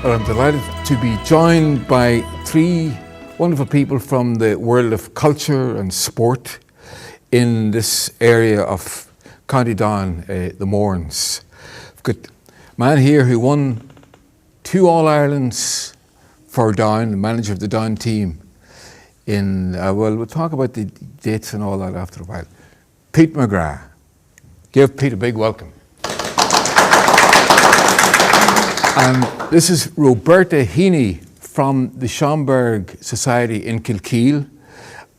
Well, I'm delighted to be joined by three wonderful people from the world of culture and sport in this area of County Down, the Mournes. I've got a man here who won 2 All-Irelands for Down, the manager of the Down team. Well, we'll talk about the dates and all that after a while. Pete McGrath. Give Pete a big welcome. And this is Roberta Heaney from the Schomberg Society in Kilkeel.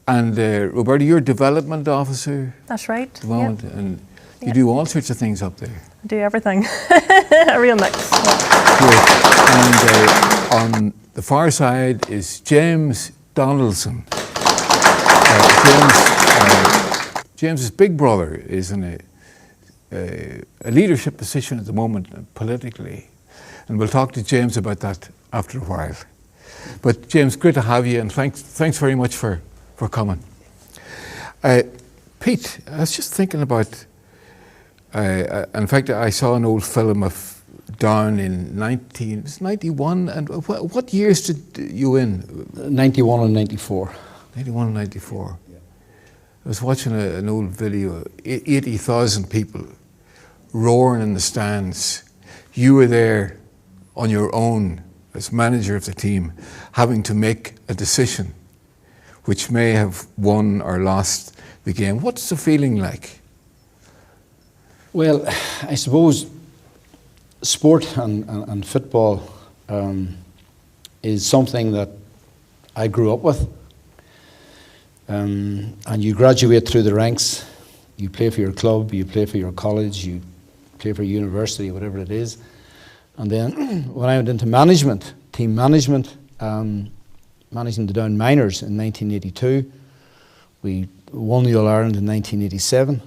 And Roberta, you're development officer. That's right. At the moment, and you do all sorts of things up there. I do everything. A real mix. Good. And on the far side is James Donaldson. James's big brother is in a leadership position at the moment politically. And we'll talk to James about that after a while. But James, great to have you, and thanks very much for coming. Pete, I was just thinking about, in fact, I saw an old film of Down in 91, and what years did you in? 91 and 94. 91 and 94. Yeah. I was watching an old video, 80,000 people roaring in the stands. You were there on your own as manager of the team, having to make a decision which may have won or lost the game. What's the feeling like? Well, I suppose sport and football is something that I grew up with. And you graduate through the ranks. You play for your club, you play for your college, you play for university, whatever it is. And then when I went into management, team management, managing the Down Minors in 1982, we won the All-Ireland in 1987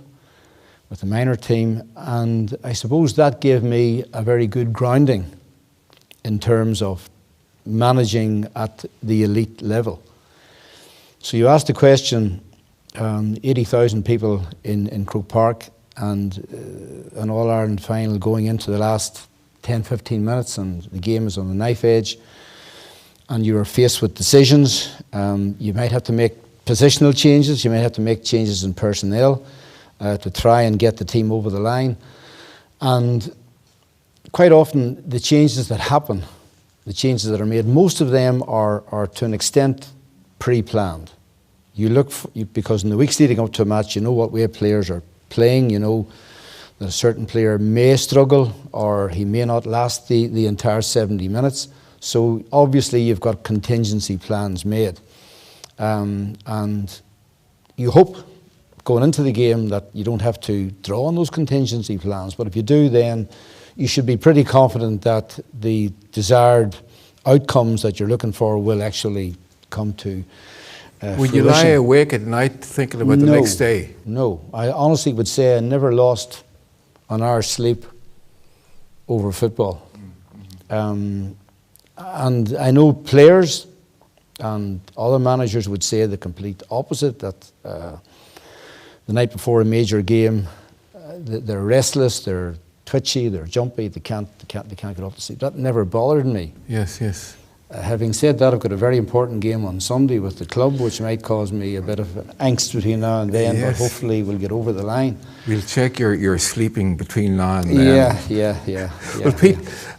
with the minor team, and I suppose that gave me a very good grounding in terms of managing at the elite level. So you asked the question, 80,000 people in Croke Park, and an All-Ireland final going into the last 10-15 minutes, and the game is on the knife edge, and you are faced with decisions. You might have to make positional changes, you might have to make changes in personnel to try and get the team over the line. And quite often the changes that happen, the changes that are made, most of them are to an extent pre-planned. You look because in the weeks leading up to a match, you know what way players are playing, you know that a certain player may struggle or he may not last the entire 70 minutes. So obviously you've got contingency plans made. And you hope going into the game that you don't have to draw on those contingency plans. But if you do, then you should be pretty confident that the desired outcomes that you're looking for will actually come to Would you lie awake at night thinking about the next day? No. I honestly would say I never lost an hour's sleep over football. Mm-hmm. And I know players and other managers would say the complete opposite, that the night before a major game, they're restless, they're twitchy, they're jumpy, they can't get off to sleep. That never bothered me. Yes, yes. Having said that, I've got a very important game on Sunday with the club, which might cause me a bit of angst between now and then, yes. But hopefully we'll get over the line. We'll check your sleeping between now and then. Yeah. Well, Pete,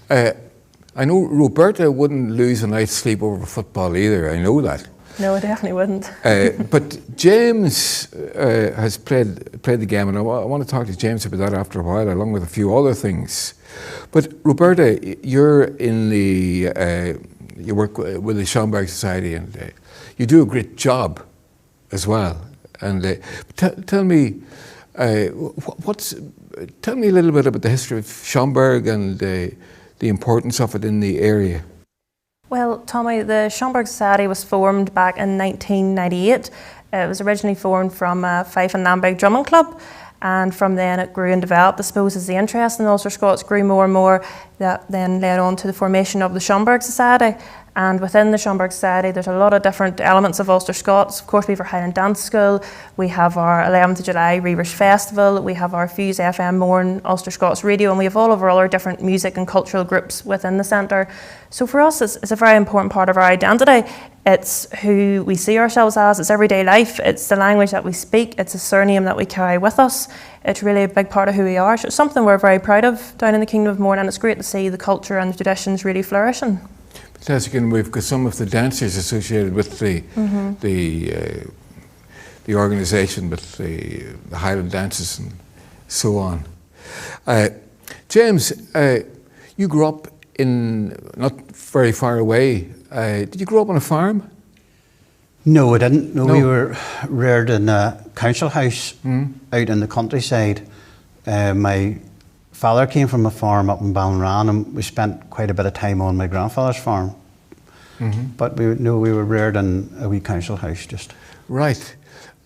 I know Roberta wouldn't lose a night's sleep over football either, I know that. No, I definitely wouldn't. But James has played the game, and I want to talk to James about that after a while, along with a few other things. But Roberta, you're in the... you work with the Schomberg Society, and you do a great job as well. And tell me, tell me a little bit about the history of Schomberg and the importance of it in the area. Well, Tommy, the Schomberg Society was formed back in 1998. It was originally formed from Fife and Lambeg drumming club, and from then it grew and developed. I suppose as the interest in Ulster-Scots grew more and more, that then led on to the formation of the Schomberg Society. And within the Schomberg Society, there's a lot of different elements of Ulster-Scots. Of course, we have our Highland Dance School, we have our 11th of July Reavers Festival, we have our Fuse FM Morn, Ulster-Scots Radio, and we have all of our other different music and cultural groups within the centre. So for us, it's a very important part of our identity. It's who we see ourselves as, it's everyday life, it's the language that we speak, it's a surname that we carry with us. It's really a big part of who we are. So it's something we're very proud of down in the Kingdom of Mourne, and it's great to see the culture and the traditions really flourishing. Fantastic, and we've got some of the dancers associated with the organisation, with the Highland dances and so on. James, you grew up in not very far away. Did you grow up on a farm? No, I didn't. No, we were reared in a council house out in the countryside. My father came from a farm up in Ballinran, and we spent quite a bit of time on my grandfather's farm. But we were reared in a wee council house just. Right.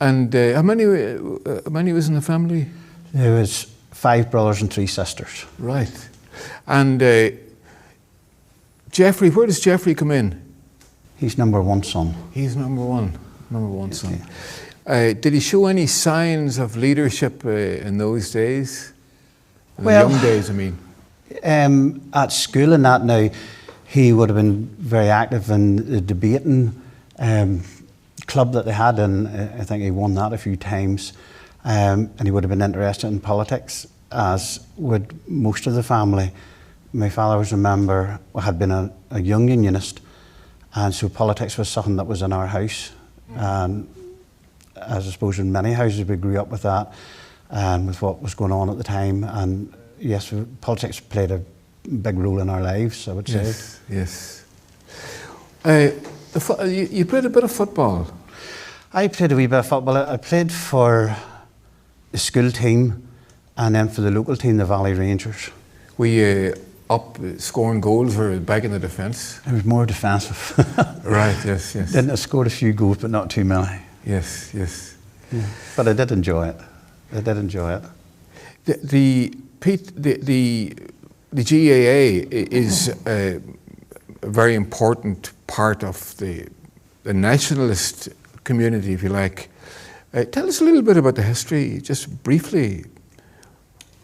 And how many was in the family? There was 5 brothers and 3 sisters. Right. And Jeffrey, where does Jeffrey come in? He's number 1 son. He's number one son. Did he show any signs of leadership in those days? In the young days, I mean. At school and that now, he would have been very active in the debating club that they had, and I think he won that a few times. And he would have been interested in politics, as would most of the family. My father was a member, had been a young unionist, and so politics was something that was in our house. And as I suppose in many houses, we grew up with that and with what was going on at the time. And yes, politics played a big role in our lives, I would say. Yes. You played a bit of football. I played a wee bit of football. I played for the school team and then for the local team, the Valley Rangers. Were you up scoring goals or back in the defence? I was more defensive. Right, yes. Didn't I scored a few goals, but not too many. Yes. Yeah. But I did enjoy it. The GAA is a very important part of the nationalist community, if you like. Tell us a little bit about the history, just briefly.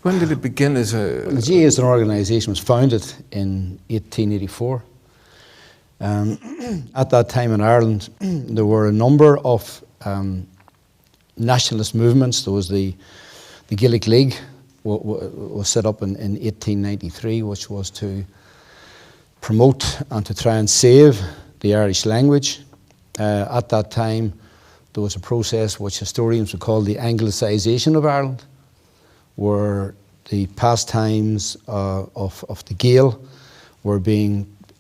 When did it begin as a... The GAA as an organisation was founded in 1884. At that time in Ireland, there were a number of nationalist movements. There was the Gaelic League, was set up in 1893, which was to promote and to try and save the Irish language. At that time, there was a process which historians would call the Anglicisation of Ireland, where the pastimes of the Gael were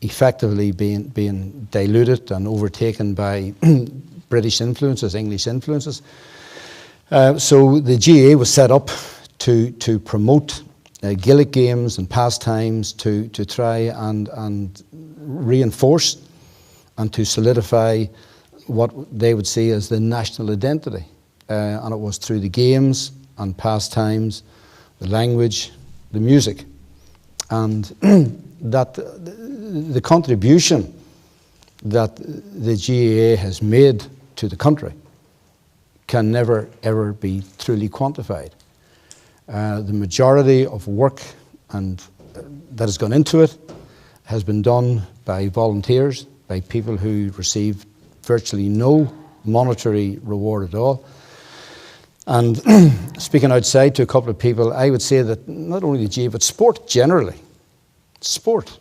effectively being diluted and overtaken by British influences, English influences. So the GAA was set up to promote Gaelic games and pastimes, to try and reinforce and to solidify what they would see as the national identity. And it was through the games and pastimes, the language, the music, and that the contribution that the GAA has made to the country can never ever be truly quantified. The majority of work and that has gone into it has been done by volunteers, by people who receive virtually no monetary reward at all. And speaking outside to a couple of people, I would say that not only the GAA, but sport generally, sport,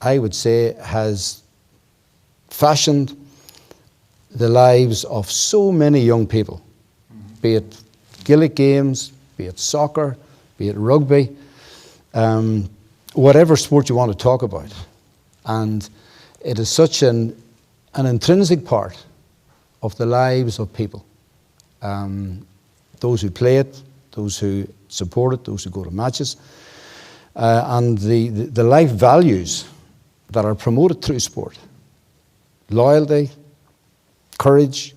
I would say, has fashioned the lives of so many young people, be it Gaelic games, be it soccer, be it rugby, whatever sport you want to talk about. And it is such an intrinsic part of the lives of people. Those who play it, those who support it, those who go to matches, and the life values that are promoted through sport. Loyalty, courage,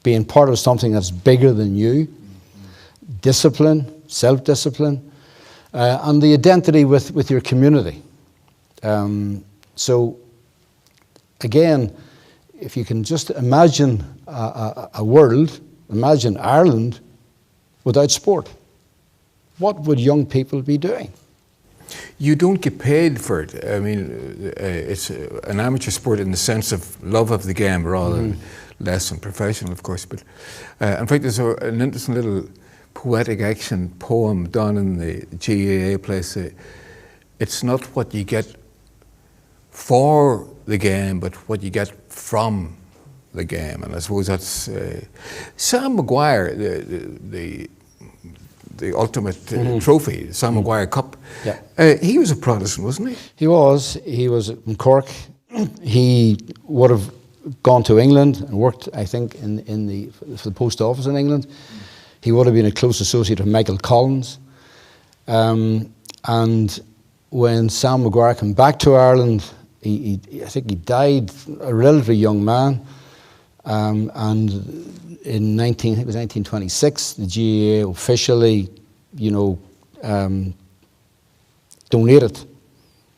being part of something that's bigger than you, discipline, self-discipline, and the identity with your community. So again, if you can just imagine a world, imagine Ireland without sport, what would young people be doing? You don't get paid for it. I mean, it's an amateur sport in the sense of love of the game rather than less than professional, of course. But in fact, there's an interesting little poetic action poem done in the GAA place. It's not what you get for the game, but what you get from the game. And I suppose that's Sam Maguire, the ultimate trophy, Sam Maguire Cup. Yeah. He was a Protestant, wasn't he? He was in Cork. He would have gone to England and worked, I think, for the post office in England. He would have been a close associate of Michael Collins. And when Sam Maguire came back to Ireland, I think he died a relatively young man. And in 1926, the GAA officially, donated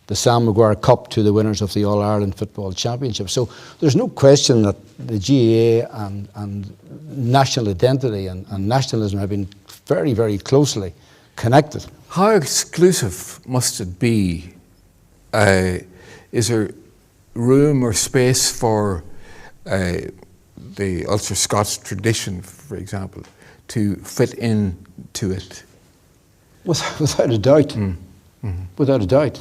the Sam Maguire Cup to the winners of the All-Ireland Football Championship. So there's no question that the GAA and national identity and nationalism have been very, very closely connected. How exclusive must it be? Is there room or space for the Ulster-Scots tradition, for example, to fit into it? Without a doubt. Without a doubt.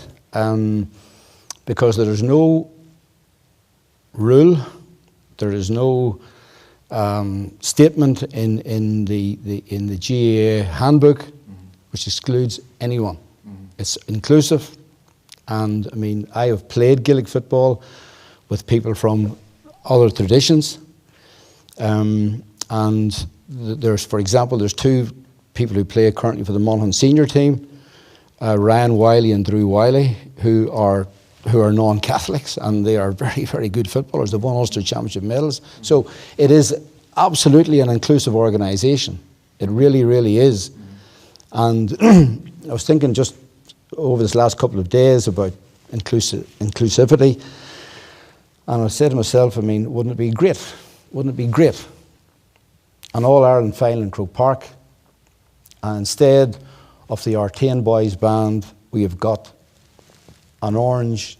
Because there is no rule, there is no statement in the GAA handbook which excludes anyone. It's inclusive, and I mean, I have played Gaelic football with people from other traditions, and there's, for example, there's two people who play currently for the Monaghan senior team, Ryan Wiley and Drew Wiley, who are non-Catholics, and they are very, very good footballers. They've won Ulster Championship medals. So it is absolutely an inclusive organisation. It really, really is. And I was thinking just over this last couple of days about inclusivity, and I said to myself, I mean, wouldn't it be great? Wouldn't it be great? An All-Ireland final in Croke Park, and instead of the Artane Boys band, we have got an orange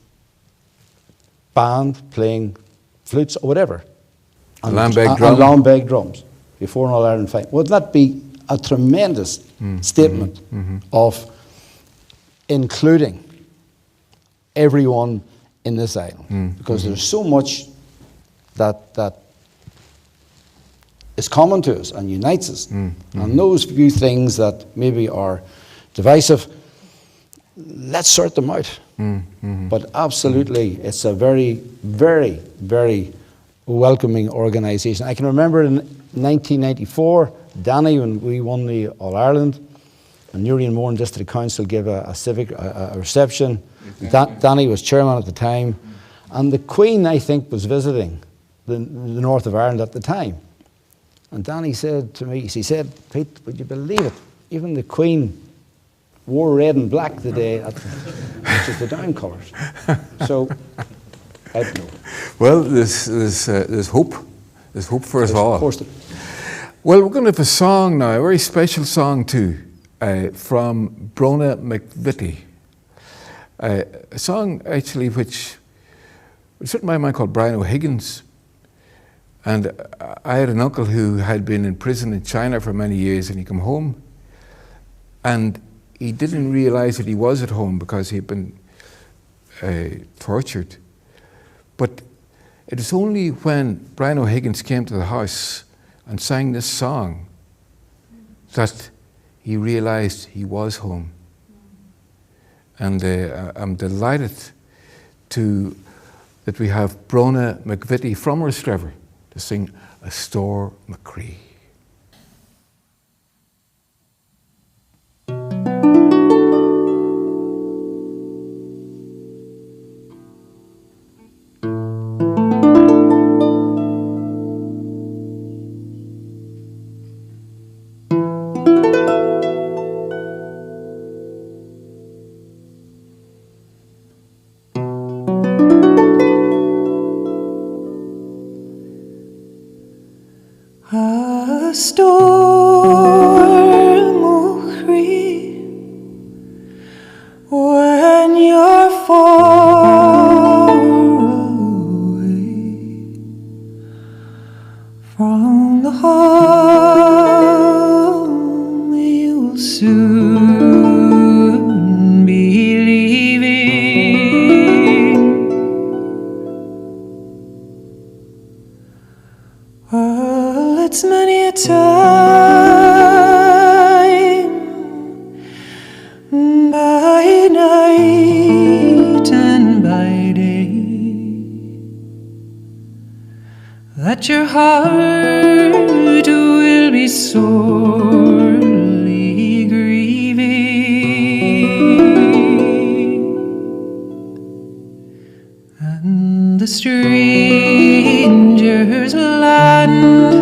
band playing flutes or whatever. And Lambeg drums before an All-Ireland final. Wouldn't that be a tremendous statement of including everyone in this island? Because there's so much that is common to us and unites us. And those few things that maybe are divisive, let's sort them out. But absolutely, it's a very, very, very welcoming organisation. I can remember in 1994, Danny, when we won the All-Ireland, and Newry and Mourne District Council gave a civic reception. Danny was chairman at the time, and the Queen, I think, was visiting the north of Ireland at the time. And Danny said to me, he said, Pete, would you believe it? Even the Queen wore red and black the day, which is the down colours. So, I don't know. Well, there's hope. There's hope for us all. Of course. Well, we're going to have a song now, a very special song too, from Bróna McVittie. A song actually which was written by a man called Brian O'Higgins. And I had an uncle who had been in prison in China for many years, and he came home and he didn't realise that he was at home because he'd been tortured. But it was only when Brian O'Higgins came to the house and sang this song that he realised he was home. And I'm delighted that we have Bróna McVittie from Rostrevor to sing A Store McCree. A storm o'chree when you're far away from the home you'll soon be leaving. Well, it's many a time by night and by day that your heart will be sorely grieving, and the stranger's land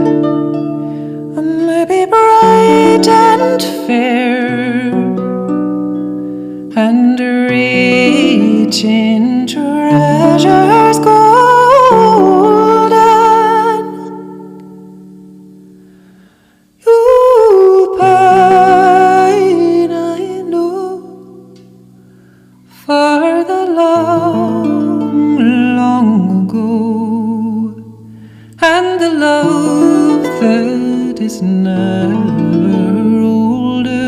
may be bright and fair and rich in treasures golden. You pine, I know, for the long, long ago, and the love that is never olden.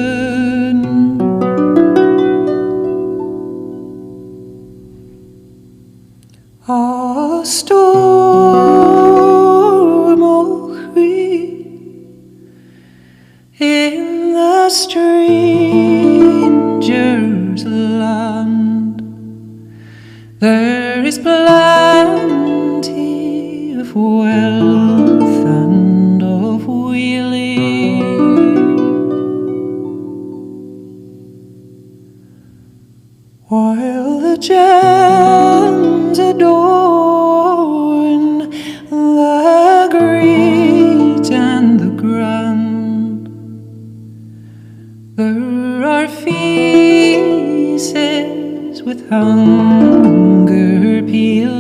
A storm o'chree in the stranger's land. There is plenty of wealth and of wheeling, while the gems adorn the great and the grand. There are faces with hunger peeling.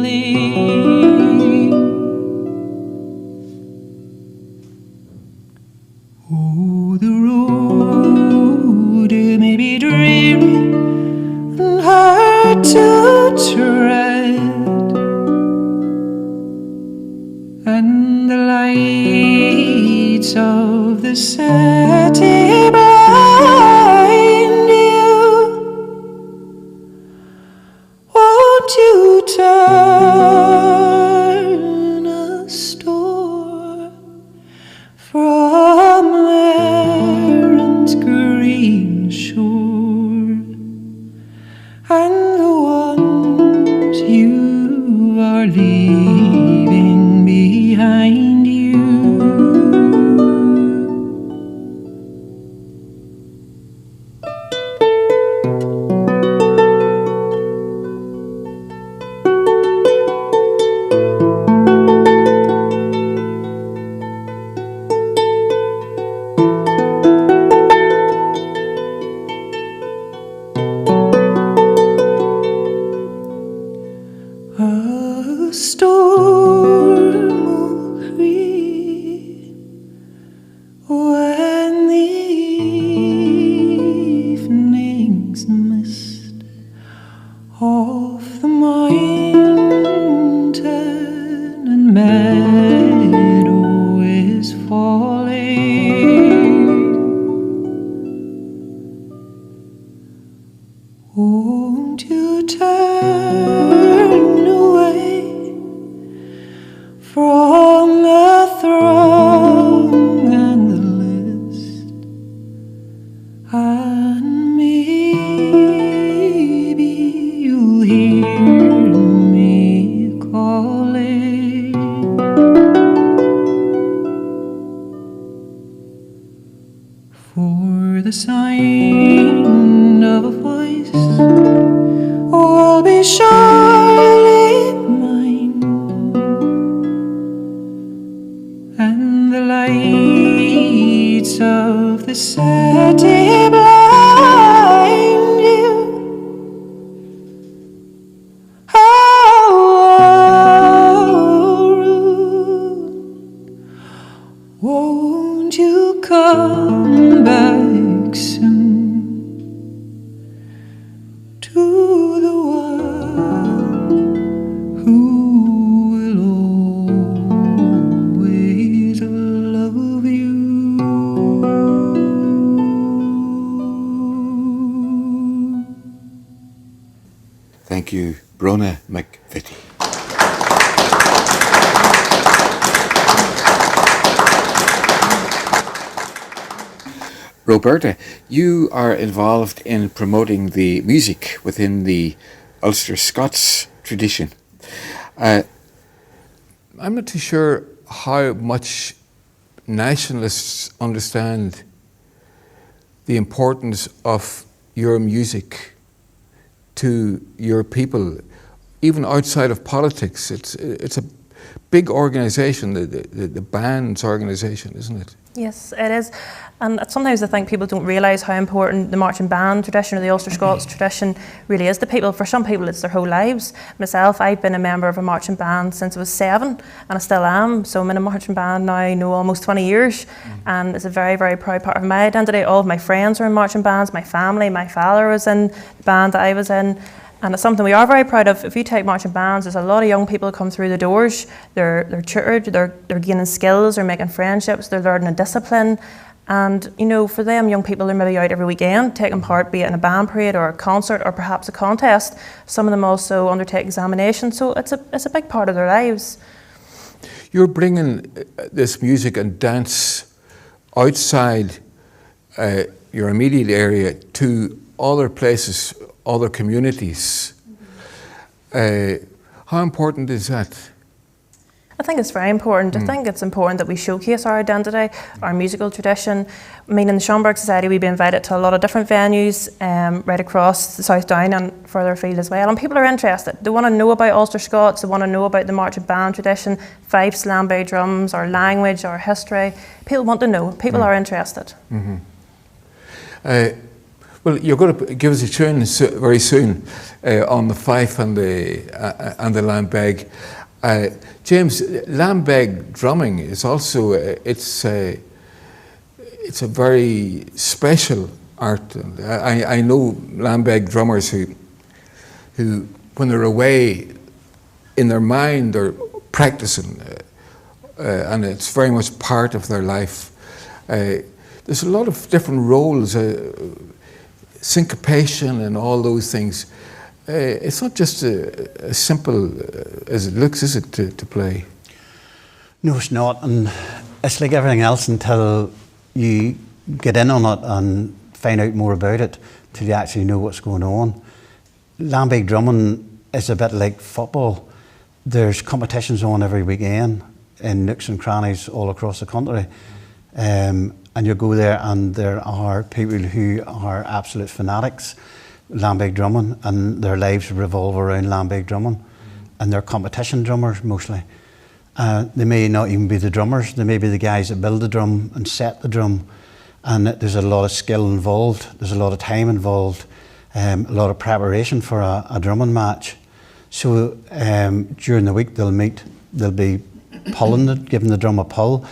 Oh, the road may be dreary and hard to tread, and the lights of the city blind you. Won't you turn a store from Erin's green shore, and the ones you are leaving behind you? A storm o'chree when the evening's mist off the mountain and meadow is falling. Won't you turn away from the throng and the list, and maybe you'll hear me calling? For the sound of a voice will be surely mine, and the lights of the city blind you. Oh, won't Thank you, Bróna McVittie. Roberta, you are involved in promoting the music within the Ulster-Scots tradition. I'm not too sure how much nationalists understand the importance of your music to your people, even outside of politics. It's a big organisation, the band's organisation, isn't it? Yes, it is. And sometimes I think people don't realise how important the marching band tradition or the Ulster-Scots tradition really is to people. For some people, it's their whole lives. Myself, I've been a member of a marching band since I was 7, and I still am. So I'm in a marching band now, almost 20 years. And it's a very, very proud part of my identity. All of my friends are in marching bands, my family, my father was in the band that I was in. And it's something we are very proud of. If you take marching bands, there's a lot of young people come through the doors. They're tutored, they're gaining skills, they're making friendships, they're learning a discipline. And, for them, young people are maybe out every weekend taking part, be it in a band parade or a concert or perhaps a contest. Some of them also undertake examinations, so it's a big part of their lives. You're bringing this music and dance outside your immediate area to other places, other communities. How important is that? I think it's very important. I think it's important that we showcase our identity, our musical tradition. I mean, in the Schomberg Society, we've been invited to a lot of different venues right across the South Down and further afield as well. And people are interested. They want to know about Ulster-Scots. They want to know about the marching band tradition, Fife's Lambeg drums, our language, our history. People want to know. People are interested. Well, you're going to give us a tune very soon on the Fife and the Lambeg. James, Lambeg drumming is also it's a very special art. I know Lambeg drummers who when they're away in their mind are practicing, and it's very much part of their life. There's a lot of different roles, syncopation and all those things. It's not just as simple as it looks, is it, to play? No, it's not. And it's like everything else until you get in on it and find out more about it, till you actually know what's going on. Lambeg drumming is a bit like football. There's competitions on every weekend in nooks and crannies all across the country. And you go there and there are people who are absolute fanatics Lambeg drumming, and their lives revolve around Lambeg drumming, and they're competition drummers mostly. They may not even be the drummers, they may be the guys that build the drum and set the drum, and there's a lot of skill involved, there's a lot of time involved, a lot of preparation for a drumming match. So during the week they'll meet, they'll be pulling it, giving the drum a pull,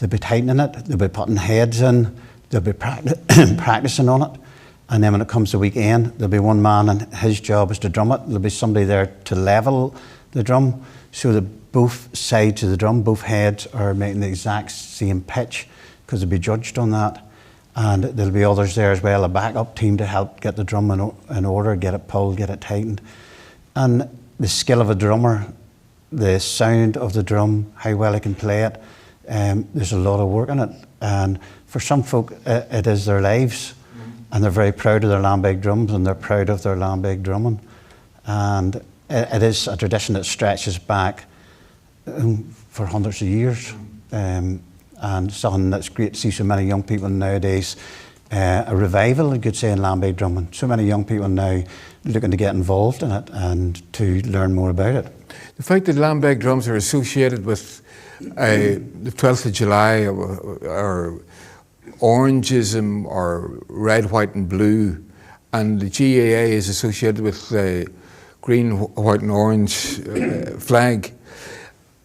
they'll be tightening it, they'll be putting heads in, they'll be practicing on it. And then when it comes to weekend, there'll be one man and his job is to drum it. There'll be somebody there to level the drum so that both sides of the drum, both heads are making the exact same pitch, because they'll be judged on that. And there'll be others there as well, a backup team to help get the drum in order, get it pulled, get it tightened. And the skill of a drummer, the sound of the drum, how well he can play it, there's a lot of work in it. And for some folk, it is their lives. And they're very proud of their Lambeg drums, and they're proud of their Lambeg drumming. And it is a tradition that stretches back for hundreds of years. And something that's great to see so many young people nowadays, a revival, you could say, in Lambeg drumming. So many young people now looking to get involved in it and to learn more about it. The fact that Lambeg drums are associated with the 12th of July or Orangism or red, white and blue, and the GAA is associated with the green, white and orange flag.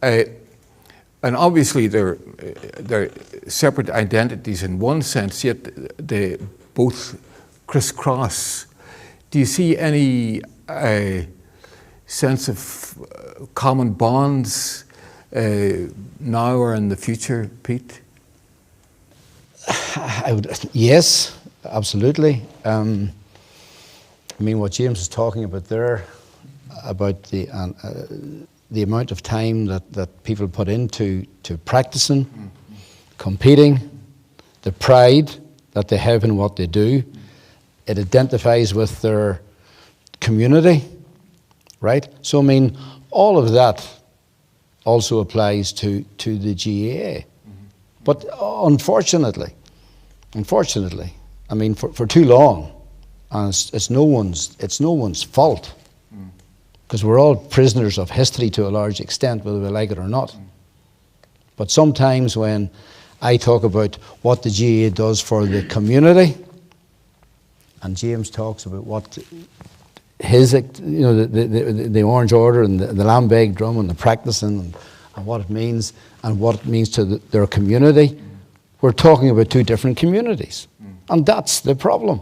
And obviously they're separate identities in one sense, yet they both crisscross. Do you see any sense of common bonds now or in the future, Pete? Yes, absolutely. I mean, what James is talking about there, about the amount of time that people put into practicing, competing, the pride that they have in what they do. It identifies with their community, right? So, I mean, all of that also applies to the GAA. But unfortunately, I mean, for too long, and it's no one's fault, because we're all prisoners of history to a large extent, whether we like it or not. But sometimes when I talk about what the GAA does for the community, and James talks about what his, the Orange Order and the Lambeg drum and the practicing and what it means to their community, we're talking about two different communities. And that's the problem.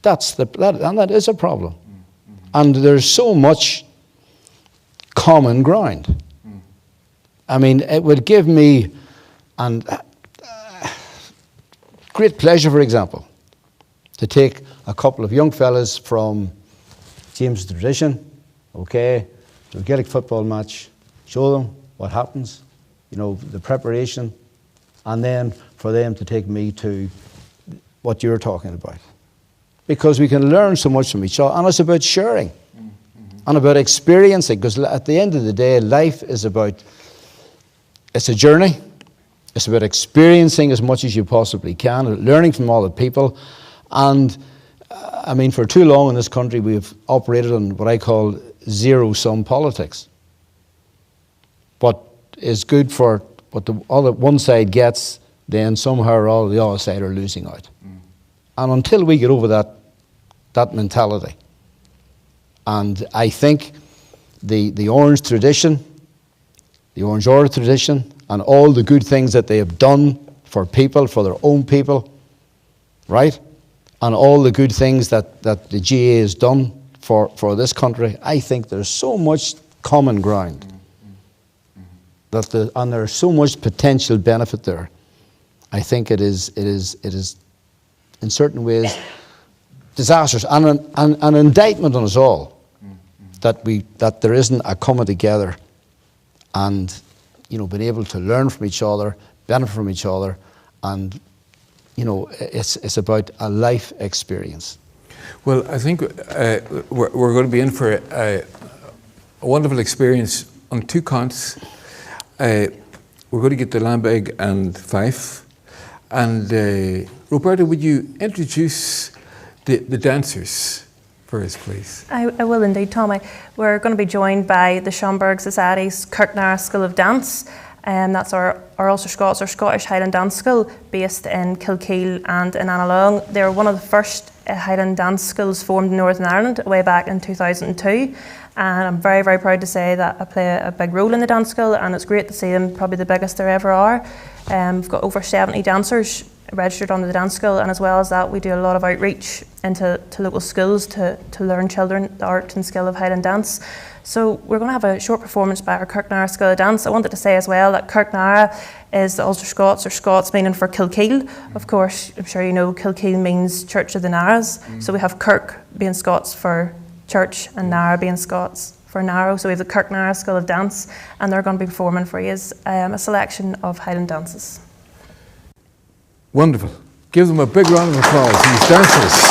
That is a problem. And there's so much common ground. I mean, it would give me great pleasure, for example, to take a couple of young fellas from James' tradition, okay, to a Gaelic football match, show them what happens, the preparation, and then for them to take me to what you're talking about. Because we can learn so much from each other, and it's about sharing and about experiencing, because at the end of the day, life is it's a journey. It's about experiencing as much as you possibly can, learning from all the people. And I mean, for too long in this country, we've operated on what I call zero-sum politics. What is good for what the other one side gets, then somehow or other the other side are losing out. And until we get over that mentality, and I think the Orange tradition, the Orange Order tradition, and all the good things that they have done for people, for their own people, right? And all the good things that the GAA has done for this country, I think there's so much common ground, and there's so much potential benefit there. I think it is in certain ways disastrous and an indictment on us all that there isn't a coming together and being able to learn from each other, benefit from each other, and it's about a life experience. Well, I think we're going to be in for a wonderful experience on two counts. We're going to get to Lambeg and Fife. And Roberta, would you introduce the dancers for us, please? I will indeed, Tommy. We're going to be joined by the Schomberg Society's Kirknarra School of Dance. And that's our Ulster-Scots, or Scottish Highland Dance School, based in Kilkeel and in Annalong. They were one of the first Highland dance schools formed in Northern Ireland way back in 2002. And I'm very, very proud to say that I play a big role in the dance school, and it's great to see them, probably the biggest there ever are. We've got over 70 dancers registered under the dance school, and as well as that, we do a lot of outreach into local schools to learn children the art and skill of Highland dance. So we're going to have a short performance by our Kirknarra School of Dance. I wanted to say as well that Kirknarra is the Ulster-Scots, or Scots meaning for Kilkeel. Of course, I'm sure you know Kilkeel means Church of the Narrows. So we have Kirk being Scots for church and Narra being Scots for narrow. So we have the Kirknarra School of Dance, and they're going to be performing for you a selection of Highland dances. Wonderful. Give them a big round of applause, these dancers.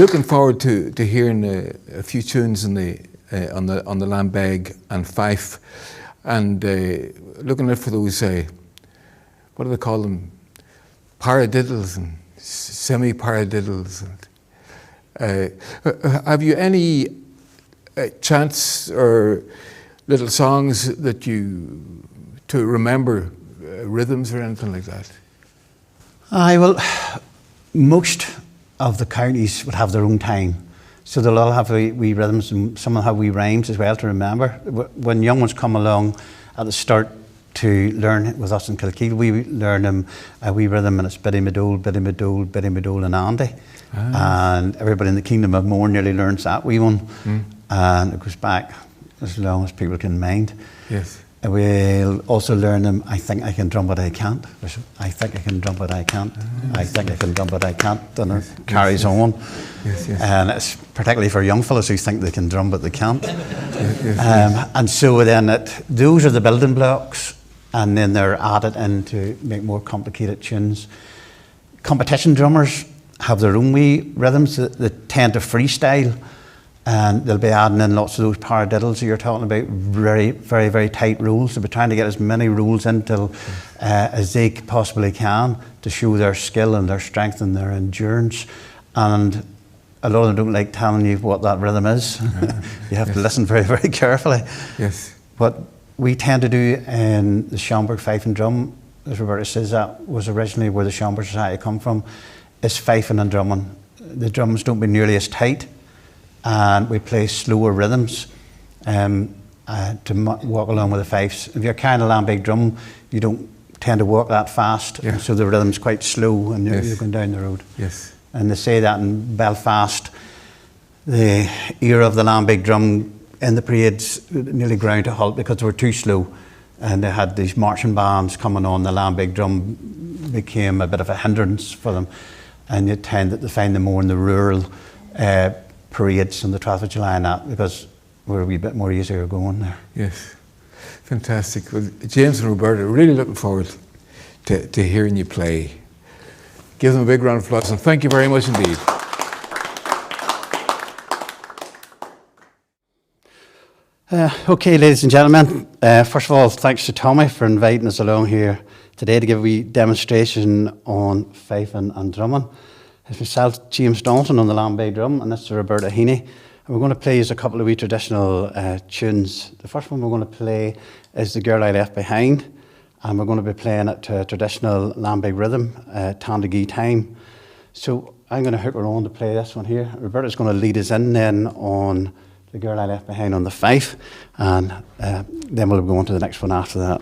looking forward to hearing a few tunes on the Lambeg and Fife, and looking out for those what do they call them, paradiddles and semi-paradiddles. Have you any chants or little songs that you to remember, rhythms or anything like that? Well, most of the counties would have their own time. So they'll all have wee rhythms, and some will have wee rhymes as well to remember. When young ones come along at the start to learn with us in Kilkeel, we learn them a wee rhythm, and it's Biddy Madole, Biddy Madole, Biddy Madole and Andy. And everybody in the Kingdom of Mourne nearly learns that wee one. And it goes back as long as people can mind. Yes. We'll also learn them, I think I can drum but I can't. I think I can drum but I can't. I think I can drum but I can't. And it carries on. Yes. And it's particularly for young fellas who think they can drum but they can't. And so then those are the building blocks, and then they're added in to make more complicated tunes. Competition drummers have their own wee rhythms that tend to freestyle. And they'll be adding in lots of those paradiddles that you're talking about, very, very, very tight rules. They'll be trying to get as many rules into as they possibly can to show their skill and their strength and their endurance. And a lot of them don't like telling you what that rhythm is. You have to listen very, very carefully. Yes. What we tend to do in the Schomberg Fife and Drum, as Roberta says, that was originally where the Schomberg Society come from, is fifing and drumming. The drums don't be nearly as tight, and we play slower rhythms to walk along with the fifes. If you're carrying a Lambeg drum, you don't tend to walk that fast, so the rhythm's quite slow and you're going down the road. Yes. And they say that in Belfast, the era of the Lambeg drum in the parades nearly ground to a halt because they were too slow, and they had these marching bands coming on. The Lambeg drum became a bit of a hindrance for them, and you tend to find them more in the rural parades on the 12th of July and that, because we're a wee bit more easier going there. Yes, fantastic. Well, James and Roberta, really looking forward to hearing you play. Give them a big round of applause, and thank you very much indeed. Okay, ladies and gentlemen, first of all, thanks to Tommy for inviting us along here today to give a wee demonstration on fifing and drumming. It's myself, James Donaldson, on the Lambeg drum, and this is Roberta Heaney. And we're going to play a couple of wee traditional tunes. The first one we're going to play is The Girl I Left Behind, and we're going to be playing it to a traditional Lambeg rhythm, Tandagee time. So I'm going to hook her on to play this one here. Roberta's going to lead us in then on The Girl I Left Behind on the fife, and then we'll go on to the next one after that.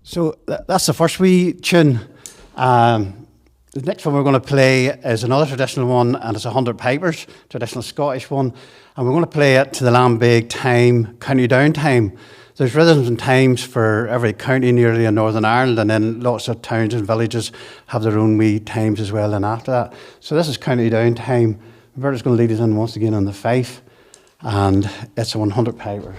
So that's the first wee tune. The next one we're going to play is another traditional one, and it's 100 pipers, traditional Scottish one. And we're going to play it to the Lambeg time, county down time. There's rhythms and times for every county nearly in Northern Ireland, and then lots of towns and villages have their own wee times as well and after that. So this is county down time. Roberta's going to lead us in once again on the fife, and it's a 100 pipers.